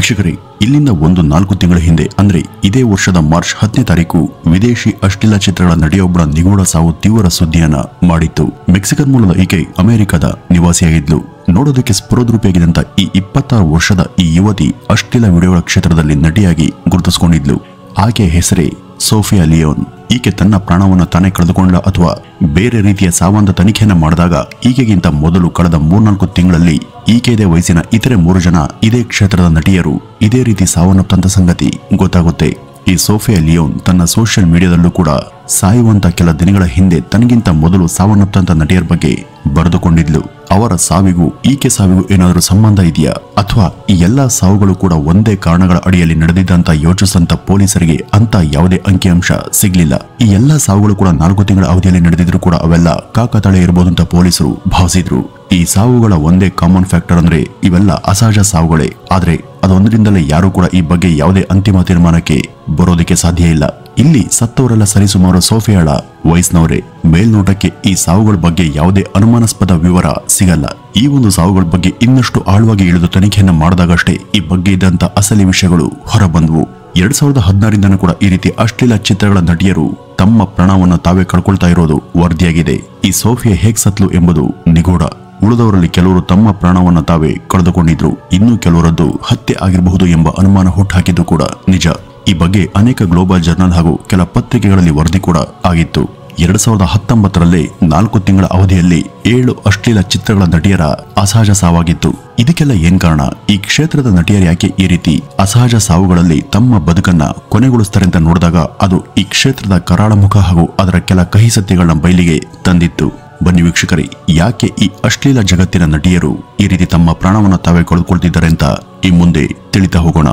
ವೀಕ್ಷಕರೇ, ಇಲ್ಲಿಂದ 4 ತಿಂಗಳ ಹಿಂದೆ ಅಂದ್ರೆ ಇದೇ ವರ್ಷದ ಮಾರ್ಚ್ 10ನೇ ತಾರೀಕು ವಿದೇಶಿ ಅಶ್ಲೀಲ ಚಿತ್ರಗಳ ನಟಿಯೊಬ್ಬರ ನಿಗೂಢ ಸಾವು ತೀವ್ರ ಸುದ್ದಿಯನ್ನ ಮಾಡಿತ್ತು. ಮೆಕ್ಸಿಕನ್ ಮೂಲದ ಈಕೆ ಅಮೆರಿಕದ ನಿವಾಸಿಯಾಗಿದ್ಲು. ನೋಡೋದಕ್ಕೆ ಸ್ಫುರದ್ರೂಪಿಯಾಗಿದ್ದಂತ ಈ 26 ವರ್ಷದ ಈ ಯುವತಿ ಅಶ್ಲೀಲ ವಿಡಿಯೋಗಳ ಕ್ಷೇತ್ರದಲ್ಲಿ ನಟಿಯಾಗಿ ಗುರುತಿಸಿಕೊಂಡಿದ್ಲು. ಆಕೆಯ ಹೆಸರೇ ಸೋಫಿಯಾ ಲಿಯೋನ್. ಈಕೆ ತನ್ನ ಪ್ರಾಣವನ್ನು ತಾನೇ ಕಳೆದುಕೊಂಡ ಅಥವಾ ಬೇರೆ ರೀತಿಯ ಸಾವಂತ ತನಿಖೆಯನ್ನ ಮಾಡಿದಾಗ ಈಕೆಗಿಂತ ಮೊದಲು ಕಳೆದ 3-4 ತಿಂಗಳಲ್ಲಿ ಈಕೆದೇ ವಯಸ್ಸಿನ ಇತರೆ 3 ಜನ ಇದೇ ಕ್ಷೇತ್ರದ ನಟಿಯರು ಇದೇ ರೀತಿ ಸಾವನ್ನಪ್ಪಂತ ಸಂಗತಿ ಗೊತ್ತಾಗುತ್ತೆ. ಈ ಸೋಫಿಯಾ ಲಿಯೋನ್ ತನ್ನ ಸೋಷಿಯಲ್ ಮೀಡಿಯಾದಲ್ಲೂ ಕೂಡ ಸಾಯುವಂತ ಕೆಲ ದಿನಗಳ ಹಿಂದೆ ತನಗಿಂತ ಮೊದಲು ಸಾವನ್ನಪ್ಪಂತ ನಟಿಯರ ಬಗ್ಗೆ ಬರೆದುಕೊಂಡಿದ್ಲು. ಅವರ ಸಾವಿಗೂ ಈಕೆ ಸಾವಿಗೂ ಏನಾದರೂ ಸಂಬಂಧ ಇದೆಯಾ ಅಥವಾ ಈ ಎಲ್ಲಾ ಸಾವುಗಳು ಕೂಡ ಒಂದೇ ಕಾರಣಗಳ ಅಡಿಯಲ್ಲಿ ನಡೆದಿದ್ದಂತ ಯೋಚಿಸಿದಂತ ಪೊಲೀಸರಿಗೆ ಅಂತ ಯಾವುದೇ ಅಂಕಿಅಂಶ ಸಿಗ್ಲಿಲ್ಲ. ಈ ಎಲ್ಲಾ ಸಾವುಗಳು ಕೂಡ 4 ತಿಂಗಳ ಅವಧಿಯಲ್ಲಿ ನಡೆದಿದ್ರು ಕೂಡ ಅವೆಲ್ಲ ಕಾಕತಾಳೆ ಇರಬಹುದು ಅಂತ ಪೊಲೀಸರು ಭಾವಿಸಿದ್ರು. ಈ ಸಾವುಗಳ ಒಂದೇ ಕಾಮನ್ ಫ್ಯಾಕ್ಟರ್ ಅಂದ್ರೆ ಇವೆಲ್ಲ ಅಸಹಜ ಸಾವುಗಳೇ. ಆದ್ರೆ ಅದೊಂದರಿಂದಲೇ ಯಾರು ಕೂಡ ಈ ಬಗ್ಗೆ ಯಾವುದೇ ಅಂತಿಮ ತೀರ್ಮಾನಕ್ಕೆ ಬರೋದಕ್ಕೆ ಸಾಧ್ಯ ಇಲ್ಲ. ಇಲ್ಲಿ ಸತ್ತವರೆಲ್ಲ ಸರಿಸುಮಾರು ಸೋಫಿಯಾಳ ವಯಸ್ಸಿನವರೇ. ಮೇಲ್ನೋಟಕ್ಕೆ ಈ ಸಾವುಗಳ ಬಗ್ಗೆ ಯಾವುದೇ ಅನುಮಾನಾಸ್ಪದ ವಿವರ ಸಿಗಲ್ಲ. ಈ ಒಂದು ಸಾವುಗಳ ಬಗ್ಗೆ ಇನ್ನಷ್ಟು ಆಳವಾಗಿ ಇಳಿದು ತನಿಖೆಯನ್ನ ಮಾಡಿದಾಗಷ್ಟೇ ಈ ಬಗ್ಗೆ ಇದ್ದಂತ ಅಸಲಿ ವಿಷಯಗಳು ಹೊರಬಂದವು. 2016ರಿಂದನೂ ಕೂಡ ಈ ರೀತಿ ಅಶ್ಲೀಲ ಚಿತ್ರಗಳ ನಟಿಯರು ತಮ್ಮ ಪ್ರಾಣವನ್ನು ತಾವೇ ಕಳ್ಕೊಳ್ತಾ ಇರೋದು ವರದಿಯಾಗಿದೆ. ಈ ಸೋಫಿಯಾ ಹೇಗ್ ಸತ್ಲು ಎಂಬುದು ನಿಗೂಢ. ಉಳಿದವರಲ್ಲಿ ಕೆಲವರು ತಮ್ಮ ಪ್ರಾಣವನ್ನು ತಾವೇ ಕಳೆದುಕೊಂಡಿದ್ರು. ಇನ್ನು ಕೆಲವರದ್ದು ಹತ್ಯೆ ಆಗಿರಬಹುದು ಎಂಬ ಅನುಮಾನ ಹುಟ್ಟುಹಾಕಿದ್ದು ಕೂಡ ನಿಜ. ಈ ಬಗ್ಗೆ ಅನೇಕ ಗ್ಲೋಬಲ್ ಜರ್ನಲ್ ಹಾಗೂ ಕೆಲ ಪತ್ರಿಕೆಗಳಲ್ಲಿ ವರದಿ ಕೂಡ ಆಗಿತ್ತು. 2019ರಲ್ಲೇ 4 ತಿಂಗಳ ಅವಧಿಯಲ್ಲಿ 7 ಅಶ್ಲೀಲ ಚಿತ್ರಗಳ ನಟಿಯರ ಅಸಹಜ ಸಾವಾಗಿತ್ತು. ಇದಕ್ಕೆಲ್ಲ ಏನ್ ಕಾರಣ? ಈ ಕ್ಷೇತ್ರದ ನಟಿಯರು ಯಾಕೆ ಈ ರೀತಿ ಅಸಹಜ ಸಾವುಗಳಲ್ಲಿ ತಮ್ಮ ಬದುಕನ್ನ ಕೊನೆಗೊಳಿಸ್ತಾರೆ ಅಂತ ನೋಡಿದಾಗ ಅದು ಈ ಕ್ಷೇತ್ರದ ಕರಾಳ ಮುಖ ಹಾಗೂ ಅದರ ಕೆಲ ಕಹಿ ಸತ್ಯಗಳನ್ನ ಬಯಲಿಗೆ ತಂದಿತ್ತು. ಬನ್ನಿ ವೀಕ್ಷಕರೇ, ಯಾಕೆ ಈ ಅಶ್ಲೀಲ ಜಗತ್ತಿನ ನಟಿಯರು ಈ ರೀತಿ ತಮ್ಮ ಪ್ರಾಣವನ್ನು ತಾವೇ ಕಳೆದುಕೊಳ್ತಿದ್ದಾರೆ ಅಂತ ಈ ಮುಂದೆ ತಿಳಿತಾ ಹೋಗೋಣ.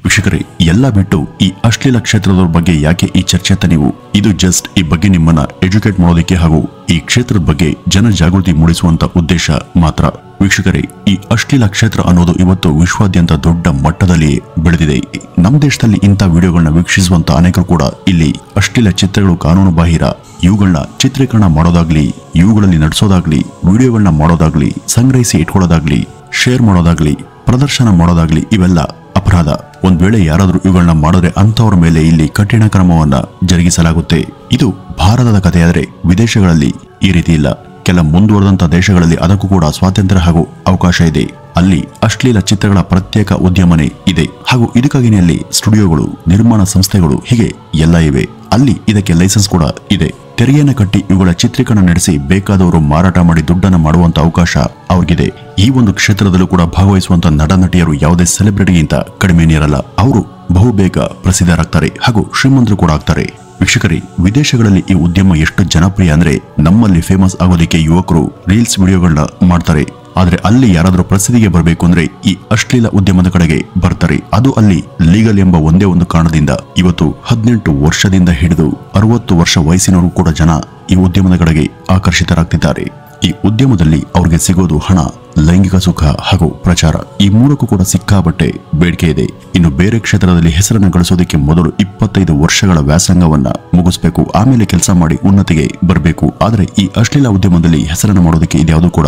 ವೀಕ್ಷಕರೇ, ಎಲ್ಲ ಬಿಟ್ಟು ಈ ಅಶ್ಲೀಲ ಕ್ಷೇತ್ರದವ್ರ ಬಗ್ಗೆ ಯಾಕೆ ಈ ಚರ್ಚೆ ಅಂತ ನೀವು ಇದು ಜಸ್ಟ್ ಈ ಬಗ್ಗೆ ನಿಮ್ಮನ್ನ ಎಜುಕೇಟ್ ಮಾಡೋದಕ್ಕೆ ಹಾಗೂ ಈ ಕ್ಷೇತ್ರದ ಬಗ್ಗೆ ಜನ ಜಾಗೃತಿ ಮೂಡಿಸುವಂತ ಉದ್ದೇಶ ಮಾತ್ರ. ವೀಕ್ಷಕರೇ, ಈ ಅಶ್ಲೀಲ ಕ್ಷೇತ್ರ ಅನ್ನೋದು ಇವತ್ತು ವಿಶ್ವಾದ್ಯಂತ ದೊಡ್ಡ ಮಟ್ಟದಲ್ಲಿ ಬೆಳೆದಿದೆ. ನಮ್ಮ ದೇಶದಲ್ಲಿ ಇಂಥ ವಿಡಿಯೋಗಳನ್ನ ವೀಕ್ಷಿಸುವಂತ ಅನೇಕರು ಕೂಡ ಇಲ್ಲಿ ಅಶ್ಲೀಲ ಚಿತ್ರಗಳು ಕಾನೂನು ಬಾಹಿರ, ಇವುಗಳನ್ನ ಚಿತ್ರೀಕರಣ ಮಾಡೋದಾಗ್ಲಿ, ಇವುಗಳಲ್ಲಿ ನಡೆಸೋದಾಗ್ಲಿ, ವಿಡಿಯೋಗಳನ್ನ ಮಾಡೋದಾಗ್ಲಿ, ಸಂಗ್ರಹಿಸಿ ಇಟ್ಕೊಳ್ಳೋದಾಗ್ಲಿ, ಶೇರ್ ಮಾಡೋದಾಗ್ಲಿ, ಪ್ರದರ್ಶನ ಮಾಡೋದಾಗ್ಲಿ ಇವೆಲ್ಲ ಅಪರಾಧ. ಒಂದ್ ವೇಳೆ ಯಾರಾದ್ರೂ ಇವುಗಳನ್ನ ಮಾಡಿದ್ರೆ ಅಂತವರ ಮೇಲೆ ಇಲ್ಲಿ ಕಠಿಣ ಕ್ರಮವನ್ನ ಜರುಗಿಸಲಾಗುತ್ತೆ. ಇದು ಭಾರತದ ಕಥೆಯಾದ್ರೆ ವಿದೇಶಗಳಲ್ಲಿ ಈ ರೀತಿ ಇಲ್ಲ. ಕೆಲ ಮುಂದುವರೆದಂತ ದೇಶಗಳಲ್ಲಿ ಅದಕ್ಕೂ ಕೂಡ ಸ್ವಾತಂತ್ರ್ಯ ಹಾಗೂ ಅವಕಾಶ ಇದೆ. ಅಲ್ಲಿ ಅಶ್ಲೀಲ ಚಿತ್ರಗಳ ಪ್ರತ್ಯೇಕ ಉದ್ಯಮನೆ ಇದೆ ಹಾಗೂ ಇದಕ್ಕಾಗಿನೇ ಅಲ್ಲಿ ಸ್ಟುಡಿಯೋಗಳು, ನಿರ್ಮಾಣ ಸಂಸ್ಥೆಗಳು ಹೀಗೆ ಎಲ್ಲ ಇವೆ. ಅಲ್ಲಿ ಇದಕ್ಕೆ ಲೈಸೆನ್ಸ್ ಕೂಡ ಇದೆ. ತೆರಿಗೆಯನ್ನು ಕಟ್ಟಿ ಇವುಗಳ ಚಿತ್ರೀಕರಣ ನಡೆಸಿ ಬೇಕಾದವರು ಮಾರಾಟ ಮಾಡಿ ದುಡ್ಡನ್ನು ಮಾಡುವಂತ ಅವಕಾಶ ಅವ್ರಿಗಿದೆ. ಈ ಒಂದು ಕ್ಷೇತ್ರದಲ್ಲೂ ಕೂಡ ಭಾಗವಹಿಸುವಂತ ನಟ ನಟಿಯರು ಯಾವುದೇ ಸೆಲೆಬ್ರಿಟಿಗಿಂತ ಕಡಿಮೆನಿರಲ್ಲ. ಅವರು ಬಹುಬೇಗ ಪ್ರಸಿದ್ಧರಾಗ್ತಾರೆ ಹಾಗೂ ಶ್ರೀಮಂತರು ಕೂಡ ಆಗ್ತಾರೆ. ವೀಕ್ಷಕರೇ, ವಿದೇಶಗಳಲ್ಲಿ ಈ ಉದ್ಯಮ ಎಷ್ಟು ಜನಪ್ರಿಯ ಅಂದ್ರೆ ನಮ್ಮಲ್ಲಿ ಫೇಮಸ್ ಆಗೋದಕ್ಕೆ ಯುವಕರು ರೀಲ್ಸ್ ವಿಡಿಯೋಗಳನ್ನ ಮಾಡ್ತಾರೆ. ಆದ್ರೆ ಅಲ್ಲಿ ಯಾರಾದ್ರೂ ಪ್ರಸಿದ್ಧಿಗೆ ಬರಬೇಕು ಅಂದ್ರೆ ಈ ಅಶ್ಲೀಲ ಉದ್ಯಮದ ಕಡೆಗೆ ಬರ್ತಾರೆ. ಅದು ಅಲ್ಲಿ ಲೀಗಲ್ ಎಂಬ ಒಂದೇ ಒಂದು ಕಾರಣದಿಂದ ಇವತ್ತು 18 ವರ್ಷದಿಂದ ಹಿಡಿದು 60 ವರ್ಷ ವಯಸ್ಸಿನವರು ಕೂಡ ಜನ ಈ ಉದ್ಯಮದ ಕಡೆಗೆ ಆಕರ್ಷಿತರಾಗ್ತಿದ್ದಾರೆ. ಈ ಉದ್ಯಮದಲ್ಲಿ ಅವ್ರಿಗೆ ಸಿಗೋದು ಹಣ, ಲೈಂಗಿಕ ಸುಖ ಹಾಗೂ ಪ್ರಚಾರ. ಈ ಮೂರಕ್ಕೂ ಕೂಡ ಸಿಕ್ಕಾಬಟ್ಟೆ ಬೇಡಿಕೆ ಇದೆ. ಇನ್ನು ಬೇರೆ ಕ್ಷೇತ್ರದಲ್ಲಿ ಹೆಸರನ್ನು ಗಳಿಸೋದಕ್ಕೆ ಮೊದಲು 25 ವರ್ಷಗಳ ವ್ಯಾಸಂಗವನ್ನ ಮುಗಿಸ್ಬೇಕು, ಆಮೇಲೆ ಕೆಲಸ ಮಾಡಿ ಉನ್ನತಿಗೆ ಬರಬೇಕು. ಆದ್ರೆ ಈ ಅಶ್ಲೀಲ ಉದ್ಯಮದಲ್ಲಿ ಹೆಸರನ್ನು ಮಾಡೋದಕ್ಕೆ ಇದ್ಯಾವುದೂ ಕೂಡ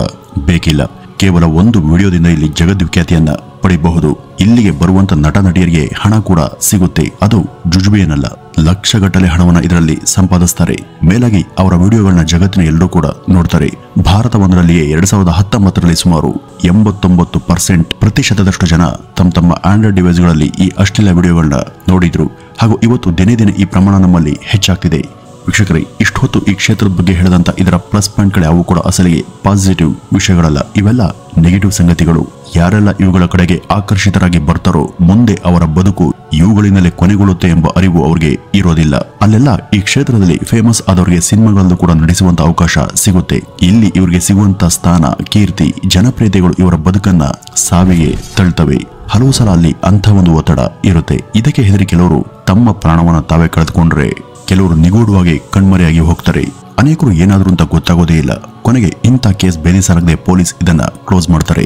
ಬೇಕಿಲ್ಲ. ಕೇವಲ ಒಂದು ವಿಡಿಯೋದಿಂದ ಇಲ್ಲಿ ಜಗದ್ವಿಖ್ಯಾತಿಯನ್ನ ಪಡೆಯಬಹುದು. ಇಲ್ಲಿಗೆ ಬರುವಂತ ನಟ ನಟಿಯರಿಗೆ ಹಣ ಕೂಡ ಸಿಗುತ್ತೆ. ಅದು ಜುಜುಬೆಯೇನಲ್ಲ, ಲಕ್ಷಗಟ್ಟಲೆ ಹಣವನ್ನ ಇದರಲ್ಲಿ ಸಂಪಾದಿಸ್ತಾರೆ. ಮೇಲಾಗಿ ಅವರ ವಿಡಿಯೋಗಳನ್ನ ಜಗತ್ತಿನ ಎಲ್ಲರೂ ಕೂಡ ನೋಡ್ತಾರೆ. ಭಾರತವೊಂದರಲ್ಲಿಯೇ 2019ರಲ್ಲಿ ಸುಮಾರು 89% ಜನ ತಮ್ಮ ಆಂಡ್ರಾಯ್ಡ್ ಡಿವೈಸ್ಗಳಲ್ಲಿ ಈ ಅಶ್ಲೀಲ ವಿಡಿಯೋಗಳನ್ನ ನೋಡಿದ್ರು ಹಾಗೂ ಇವತ್ತು ದಿನೇ ದಿನೇ ಈ ಪ್ರಮಾಣ ನಮ್ಮಲ್ಲಿ ಹೆಚ್ಚಾಗ್ತಿದೆ. ವೀಕ್ಷಕರೇ, ಇಷ್ಟೊತ್ತು ಈ ಕ್ಷೇತ್ರದ ಬಗ್ಗೆ ಹೇಳಿದಂತ ಇದರ ಪ್ಲಸ್ ಪಾಯಿಂಟ್ಗಳು ಯಾವುವು ಕೂಡ ಅಸಲಿಗೆ ಪಾಸಿಟಿವ್ ವಿಷಯಗಳಲ್ಲ. ಇವೆಲ್ಲ ನೆಗೆಟಿವ್ ಸಂಗತಿಗಳು. ಯಾರೆಲ್ಲ ಇವುಗಳ ಕಡೆಗೆ ಆಕರ್ಷಿತರಾಗಿ ಬರ್ತಾರೋ ಮುಂದೆ ಅವರ ಬದುಕು ಇವುಗಳಿಂದಲೇ ಕೊನೆಗೊಳ್ಳುತ್ತೆ ಎಂಬ ಅರಿವು ಅವ್ರಿಗೆ ಇರೋದಿಲ್ಲ. ಅಲ್ಲೆಲ್ಲ ಈ ಕ್ಷೇತ್ರದಲ್ಲಿ ಫೇಮಸ್ ಆದವರಿಗೆ ಸಿನಿಮಾಗಳಲ್ಲೂ ಕೂಡ ನಡೆಸುವಂತ ಅವಕಾಶ ಸಿಗುತ್ತೆ. ಇಲ್ಲಿ ಇವರಿಗೆ ಸಿಗುವಂತ ಸ್ಥಾನ, ಕೀರ್ತಿ, ಜನಪ್ರಿಯತೆಗಳು ಇವರ ಬದುಕನ್ನ ಸಾವಿಗೆ ತಳ್ತವೆ. ಹಲವು ಸಲ ಅಲ್ಲಿ ಅಂಥ ಒಂದು ಒತ್ತಡ ಇರುತ್ತೆ. ಇದಕ್ಕೆ ಹೆದರಿ ಕೆಲವರು ತಮ್ಮ ಪ್ರಾಣವನ್ನ ತಾವೇ ಕಳೆದುಕೊಂಡ್ರೆ ಕೆಲವರು ನಿಗೂಢವಾಗಿ ಕಣ್ಮರೆಯಾಗಿ ಹೋಗ್ತಾರೆ. ಅನೇಕರು ಏನಾದ್ರು ಅಂತ ಗೊತ್ತಾಗೋದೇ ಇಲ್ಲ. ಕೊನೆಗೆ ಇಂಥ ಕೇಸ್ ಬೇಲಿ ಸಾರದೆ ಪೊಲೀಸ್ ಇದನ್ನ ಕ್ಲೋಸ್ ಮಾಡ್ತಾರೆ.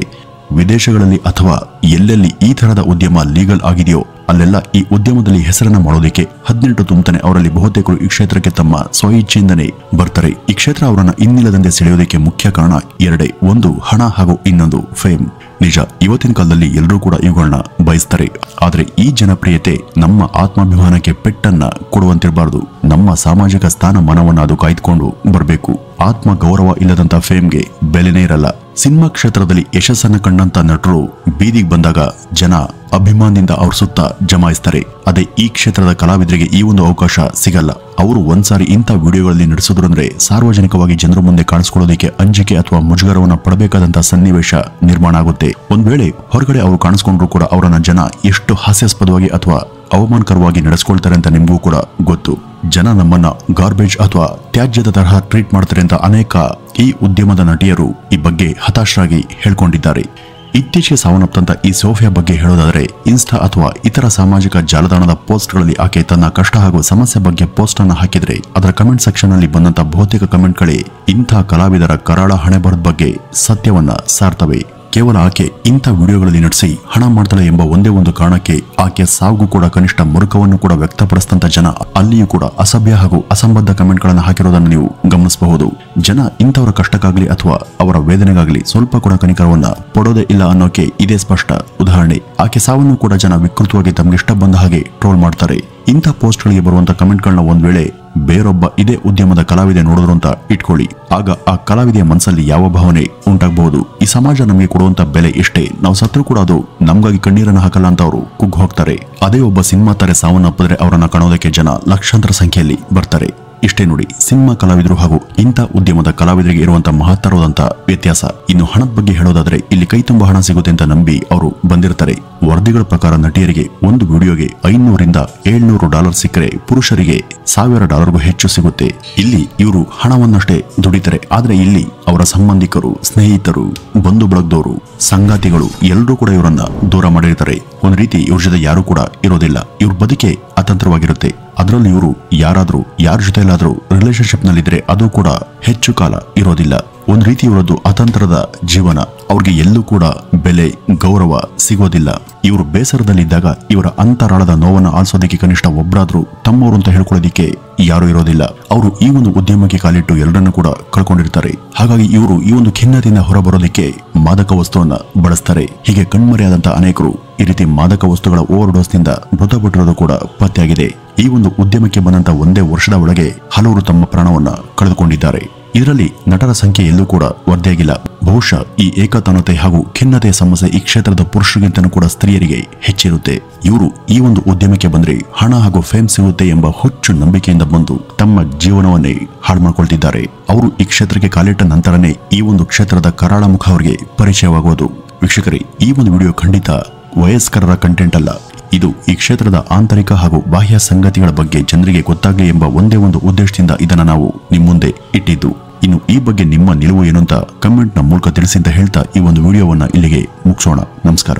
ವಿದೇಶಗಳಲ್ಲಿ ಅಥವಾ ಎಲ್ಲೆಲ್ಲಿ ಈ ತರಹದ ಉದ್ಯಮ ಲೀಗಲ್ ಆಗಿದೆಯೋ ಅಲ್ಲೆಲ್ಲ ಈ ಉದ್ಯಮದಲ್ಲಿ ಹೆಸರನ್ನ ಮಾಡೋದಕ್ಕೆ 18 ತುಂಬತಾನೆ ಅವರಲ್ಲಿ ಬಹುತೇಕರು ಈ ಕ್ಷೇತ್ರಕ್ಕೆ ತಮ್ಮ ಸ್ವಇಚ್ಛೆಯಿಂದನೇ ಬರ್ತಾರೆ. ಈ ಕ್ಷೇತ್ರ ಅವರನ್ನ ಇನ್ನಿಲ್ಲದಂತೆ ಸೆಳೆಯೋದಕ್ಕೆ ಮುಖ್ಯ ಕಾರಣ ಎರಡೇ, ಒಂದು ಹಣ ಹಾಗೂ ಇನ್ನೊಂದು ಫೇಮ್. ನಿಜ, ಇವತ್ತಿನ ಕಾಲದಲ್ಲಿ ಎಲ್ಲರೂ ಕೂಡ ಇವುಗಳನ್ನ ಬಯಸ್ತಾರೆ. ಆದ್ರೆ ಈ ಜನಪ್ರಿಯತೆ ನಮ್ಮ ಆತ್ಮಾಭಿಮಾನಕ್ಕೆ ಪೆಟ್ಟನ್ನ ಕೊಡುವಂತಿರಬಾರದು. ನಮ್ಮ ಸಾಮಾಜಿಕ ಸ್ಥಾನಮಾನವನ್ನ ಅದು ಕಾಯ್ದುಕೊಂಡು ಬರಬೇಕು. ಆತ್ಮ ಗೌರವ ಇಲ್ಲದಂತ ಫೇಮ್ಗೆ ಬೆಲೆನೇ ಇರಲ್ಲ. ಸಿನಿಮಾ ಕ್ಷೇತ್ರದಲ್ಲಿ ಯಶಸ್ಸನ್ನ ಕಂಡಂತ ನಟರು ಬೀದಿಗೆ ಬಂದಾಗ ಜನ ಅಭಿಮಾನದಿಂದ ಅವ್ರ ಸುತ್ತ ಜಮಾಯಿಸ್ತಾರೆ. ಅದೇ ಈ ಕ್ಷೇತ್ರದ ಕಲಾವಿದರಿಗೆ ಈ ಒಂದು ಅವಕಾಶ ಸಿಗಲ್ಲ. ಅವರು ಒಂದ್ಸಾರಿ ಇಂಥ ವಿಡಿಯೋಗಳಲ್ಲಿ ನಡೆಸಿದ್ರು ಅಂದ್ರೆ ಸಾರ್ವಜನಿಕವಾಗಿ ಜನರ ಮುಂದೆ ಕಾಣಿಸ್ಕೊಳ್ಳೋದಕ್ಕೆ ಅಂಜಿಕೆ ಅಥವಾ ಮುಜುಗರವನ್ನ ಪಡಬೇಕಾದಂತ ಸನ್ನಿವೇಶ ನಿರ್ಮಾಣ ಆಗುತ್ತೆ. ಒಂದ್ ವೇಳೆ ಹೊರಗಡೆ ಅವರು ಕಾಣಿಸ್ಕೊಂಡ್ರು ಕೂಡ ಅವರನ್ನ ಜನ ಎಷ್ಟು ಹಾಸ್ಯಾಸ್ಪದವಾಗಿ ಅಥವಾ ಅವಮಾನಕರವಾಗಿ ನಡೆಸ್ಕೊಳ್ತಾರೆ ಅಂತ ನಿಮಗೂ ಕೂಡ ಗೊತ್ತು. ಜನ ನಮ್ಮನ್ನ ಗಾರ್ಬೇಜ್ ಅಥವಾ ತ್ಯಾಜ್ಯದ ತರಹ ಟ್ರೀಟ್ ಮಾಡ್ತಾರೆ ಅಂತ ಅನೇಕ ಈ ಉದ್ಯಮದ ನಟಿಯರು ಈ ಬಗ್ಗೆ ಹತಾಶರಾಗಿ ಹೇಳ್ಕೊಂಡಿದ್ದಾರೆ. ಇತ್ತೀಚೆಗೆ ಸಾವನ್ನಪ್ಪಂತ ಈ ಸೋಫಿಯಾ ಬಗ್ಗೆ ಹೇಳೋದಾದ್ರೆ ಇನ್ಸ್ಟಾ ಅಥವಾ ಇತರ ಸಾಮಾಜಿಕ ಜಾಲತಾಣದ ಪೋಸ್ಟ್ಗಳಲ್ಲಿ ಆಕೆ ತನ್ನ ಕಷ್ಟ ಹಾಗೂ ಸಮಸ್ಯೆ ಬಗ್ಗೆ ಪೋಸ್ಟ್ ಅನ್ನು ಹಾಕಿದ್ರೆ ಅದರ ಕಮೆಂಟ್ ಸೆಕ್ಷನ್ ನಲ್ಲಿ ಬಂದಂತ ಬಹುತೇಕ ಕಮೆಂಟ್ಗಳೇ ಇಂಥ ಕಲಾವಿದರ ಕರಾಳ ಹಣೆಬರದ ಬಗ್ಗೆ ಸತ್ಯವನ್ನ ಸಾರ್ತವೆ. ಕೇವಲ ಆಕೆ ಇಂಥ ವಿಡಿಯೋಗಳಲ್ಲಿ ನಡೆಸಿ ಹಣ ಮಾಡ್ತಾಳೆ ಎಂಬ ಒಂದೇ ಒಂದು ಕಾರಣಕ್ಕೆ ಆಕೆ ಸಾವಿಗೂ ಕೂಡ ಕನಿಷ್ಠ ಮುರುಕವನ್ನು ಕೂಡ ವ್ಯಕ್ತಪಡಿಸಿದಂತ ಜನ ಅಲ್ಲಿಯೂ ಕೂಡ ಅಸಭ್ಯ ಹಾಗೂ ಅಸಂಬದ್ಧ ಕಮೆಂಟ್ಗಳನ್ನು ಹಾಕಿರೋದನ್ನು ನೀವು ಗಮನಿಸಬಹುದು. ಜನ ಇಂಥವರ ಕಷ್ಟಕ್ಕಾಗ್ಲಿ ಅಥವಾ ಅವರ ವೇದನೆಗಾಗ್ಲಿ ಸ್ವಲ್ಪ ಕೂಡ ಕನಿಕರವನ್ನ ಪಡೋದೇ ಇಲ್ಲ ಅನ್ನೋಕೆ ಇದೇ ಸ್ಪಷ್ಟ ಉದಾಹರಣೆ. ಆಕೆ ಸಾವನ್ನು ಕೂಡ ಜನ ವಿಕೃತವಾಗಿ ತಮ್ಗಿಷ್ಟ ಬಂದ ಹಾಗೆ ಟ್ರೋಲ್ ಮಾಡ್ತಾರೆ. ಇಂಥ ಪೋಸ್ಟ್ಗಳಿಗೆ ಬರುವಂತ ಕಮೆಂಟ್ಗಳನ್ನ ಒಂದ್ ವೇಳೆ ಬೇರೊಬ್ಬ ಇದೇ ಉದ್ಯಮದ ಕಲಾವಿದೆ ನೋಡಿದ್ರು ಅಂತ ಇಟ್ಕೊಳ್ಳಿ, ಆಗ ಆ ಕಲಾವಿದೆಯ ಮನಸ್ಸಲ್ಲಿ ಯಾವ ಭಾವನೆ ಉಂಟಾಗಬಹುದು? ಈ ಸಮಾಜ ನಮಗೆ ಕೊಡುವಂತ ಬೆಲೆ ಇಷ್ಟೇ, ನಾವು ಸತ್ರು ಕೂಡ ಅದು ನಮ್ಗಾಗಿ ಕಣ್ಣೀರನ್ನು ಹಾಕಲ್ಲ ಅಂತ ಅವರು ಕುಗ್ಗು ಹೋಗ್ತಾರೆ. ಅದೇ ಒಬ್ಬ ಸಿನಿಮಾ ತಾರೆ ಸಾವನ್ನಪ್ಪಿದ್ರೆ ಅವರನ್ನ ಕಾಣೋದಕ್ಕೆ ಜನ ಲಕ್ಷಾಂತರ ಸಂಖ್ಯೆಯಲ್ಲಿ ಬರ್ತಾರೆ. ಇಷ್ಟೇ ನೋಡಿ ಸಿನಿಮಾ ಕಲಾವಿದರು ಹಾಗೂ ಇಂಥ ಉದ್ಯಮದ ಕಲಾವಿದರಿಗೆ ಇರುವಂತಹ ಮಹತ್ತರವಾದಂತ ವ್ಯತ್ಯಾಸ. ಇನ್ನು ಹಣದ ಬಗ್ಗೆ ಹೇಳೋದಾದ್ರೆ ಇಲ್ಲಿ ಕೈ ತುಂಬ ಹಣ ಸಿಗುತ್ತೆ ಅಂತ ನಂಬಿ ಅವರು ಬಂದಿರ್ತಾರೆ. ವರದಿಗಳ ಪ್ರಕಾರ ನಟಿಯರಿಗೆ ಒಂದು ವಿಡಿಯೋಗೆ $500-700 ಸಿಕ್ಕರೆ ಪುರುಷರಿಗೆ $1000ಗೂ ಹೆಚ್ಚು ಸಿಗುತ್ತೆ. ಇಲ್ಲಿ ಇವರು ಹಣವನ್ನಷ್ಟೇ ದುಡಿತಾರೆ. ಆದ್ರೆ ಇಲ್ಲಿ ಅವರ ಸಂಬಂಧಿಕರು, ಸ್ನೇಹಿತರು, ಬಂಧು ಬಳಗದವರು, ಸಂಗಾತಿಗಳು ಎಲ್ಲರೂ ಕೂಡ ಇವರನ್ನ ದೂರ ಮಾಡಿರ್ತಾರೆ. ಒಂದ್ ರೀತಿ ಇವ್ರ ಜೊತೆ ಯಾರು ಕೂಡ ಇರೋದಿಲ್ಲ. ಇವ್ರ ಬದುಕೆ ಅತಂತ್ರವಾಗಿರುತ್ತೆ. ಅದರಲ್ಲಿ ಇವರು ಯಾರಾದ್ರೂ ಯಾರ ಜೊತೆಲಾದ್ರೂ ರಿಲೇಶನ್ಶಿಪ್ ನಲ್ಲಿದ್ರೆ ಅದು ಕೂಡ ಹೆಚ್ಚು ಕಾಲ ಇರೋದಿಲ್ಲ. ಒಂದ್ ರೀತಿ ಇವರದ್ದು ಅತಂತ್ರದ ಜೀವನ. ಅವ್ರಿಗೆ ಎಲ್ಲೂ ಕೂಡ ಬೆಲೆ ಗೌರವ ಸಿಗೋದಿಲ್ಲ. ಇವರು ಬೇಸರದಲ್ಲಿದ್ದಾಗ ಇವರ ಅಂತರಾಳದ ನೋವನ್ನು ಆಲಿಸೋದಕ್ಕೆ ಕನಿಷ್ಠ ಒಬ್ಬರಾದ್ರೂ ತಮ್ಮವರು ಅಂತ ಹೇಳ್ಕೊಳ್ಳೋದಿಕ್ಕೆ ಯಾರು ಇರೋದಿಲ್ಲ. ಅವರು ಈ ಒಂದು ಉದ್ಯಮಕ್ಕೆ ಕಾಲಿಟ್ಟು ಎಲ್ಲರನ್ನು ಕೂಡ ಕಳ್ಕೊಂಡಿರ್ತಾರೆ. ಹಾಗಾಗಿ ಇವರು ಈ ಒಂದು ಖಿನ್ನತೆಯಿಂದ ಹೊರಬರೋದಕ್ಕೆ ಮಾದಕ ವಸ್ತುವನ್ನ ಬಳಸ್ತಾರೆ. ಹೀಗೆ ಕಣ್ಮರೆಯಾದಂತಹ ಅನೇಕರು ಈ ರೀತಿ ಮಾದಕ ವಸ್ತುಗಳ ಓವರ್ ಡೋಸ್ ನಿಂದ ಮೃತಪಟ್ಟಿರೋದು ಕೂಡ ಪತ್ತೆಯಾಗಿದೆ. ಈ ಒಂದು ಉದ್ಯಮಕ್ಕೆ ಬಂದಂತ ಒಂದೇ ವರ್ಷದ ಒಳಗೆ ಹಲವರು ತಮ್ಮ ಪ್ರಾಣವನ್ನ ಕಳೆದುಕೊಂಡಿದ್ದಾರೆ. ಇದರಲ್ಲಿ ನಟರ ಸಂಖ್ಯೆ ಎಲ್ಲೂ ಕೂಡ ವರದಿಯಾಗಿಲ್ಲ. ಬಹುಶಃ ಈ ಏಕತಾನತೆ ಹಾಗೂ ಖಿನ್ನತೆಯ ಸಮಸ್ಯೆ ಈ ಕ್ಷೇತ್ರದ ಪುರುಷರಿಗಿಂತನೂ ಕೂಡ ಸ್ತ್ರೀಯರಿಗೆ ಹೆಚ್ಚಿರುತ್ತೆ. ಇವರು ಈ ಒಂದು ಉದ್ಯಮಕ್ಕೆ ಬಂದ್ರೆ ಹಣ ಹಾಗೂ ಫೇಮ್ ಸಿಗುತ್ತೆ ಎಂಬ ಹುಚ್ಚು ನಂಬಿಕೆಯಿಂದ ಬಂದು ತಮ್ಮ ಜೀವನವನ್ನೇ ಹಾಳು ಮಾಡ್ಕೊಳ್ತಿದ್ದಾರೆ. ಅವರು ಈ ಕ್ಷೇತ್ರಕ್ಕೆ ಕಾಲಿಟ್ಟ ನಂತರನೇ ಈ ಒಂದು ಕ್ಷೇತ್ರದ ಕರಾಳ ಮುಖ ಅವರಿಗೆ ಪರಿಚಯವಾಗುವುದು. ವೀಕ್ಷಕರೇ, ಈ ಒಂದು ವಿಡಿಯೋ ಖಂಡಿತ ವಯಸ್ಕರರ ಕಂಟೆಂಟ್ ಅಲ್ಲ. ಇದು ಈ ಕ್ಷೇತ್ರದ ಆಂತರಿಕ ಹಾಗೂ ಬಾಹ್ಯ ಸಂಗತಿಗಳ ಬಗ್ಗೆ ಜನರಿಗೆ ಗೊತ್ತಾಗಲಿ ಎಂಬ ಒಂದೇ ಒಂದು ಉದ್ದೇಶದಿಂದ ಇದನ್ನ ನಾವು ನಿಮ್ಮ ಮುಂದೆ ಇಟ್ಟಿದ್ದು. ಇನ್ನು ಈ ಬಗ್ಗೆ ನಿಮ್ಮ ನಿಲುವು ಏನು ಅಂತ ಕಮೆಂಟ್ ನ ಮೂಲಕ ತಿಳಿಸಿ ಅಂತ ಹೇಳ್ತಾ ಈ ಒಂದು ವಿಡಿಯೋವನ್ನ ಇಲ್ಲಿಗೆ ಮುಗಿಸೋಣ. ನಮಸ್ಕಾರ.